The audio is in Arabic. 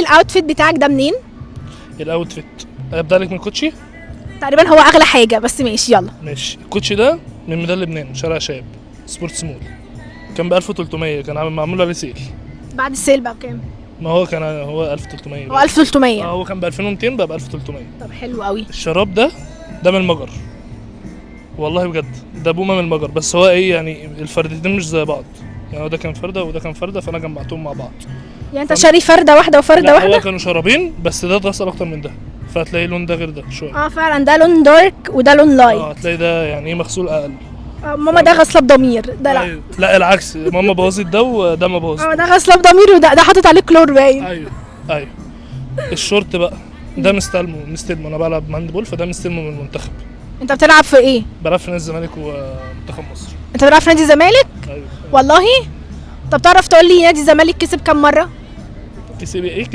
الاوتفيت بتاعك ده منين؟ الاوتفيت ابدا لك من كوتشي. تقريبا هو اغلى حاجه، بس ماشي يلا. ماشي، الكوتشي ده من ميدان لبنان، شارع شاب، سبورتس مول. كان ب 1300، كان معمول عليه سيل. بعد السيل بقى بكام؟ ما هو كان هو 1300 هو 1300. هو كان ب 2200 بقى ب 1300. طب حلو قوي. الشراب ده من المجر، والله بجد ده بومه من المجر، بس هو ايه يعني الفردتين مش زي بعض، يعني هو ده كان فرده وده كان فرده، فانا جمعتهم مع بعض. يعني انت شاري فرده واحده وفرده لا واحده؟ هو كانوا شرابين، بس ده اتغسل اكتر من ده، فهتلاقي اللون ده غير ده شويه. فعلا ده لون دارك وده لون لايت. هتلاقي ده يعني ايه مغسول اقل. ماما ده غسله بضمير، ده لا. أيوة. لا العكس، ماما بوظت ده وده ما بوظت. ده غسله بضمير، وده حاطط عليه كلور باين. ايوه. الشورت بقى ده مستلمه، انا بلعب هاند بول، فده مستلمه من المنتخب. انت بتلعب في ايه؟ بلعب في نادي الزمالك ومنتخب مصر. انت بتلعب في نادي الزمالك؟ ايوه. والله؟ طب تعرف تقول لي نادي الزمالك كسب كام مره؟ كسب ايه؟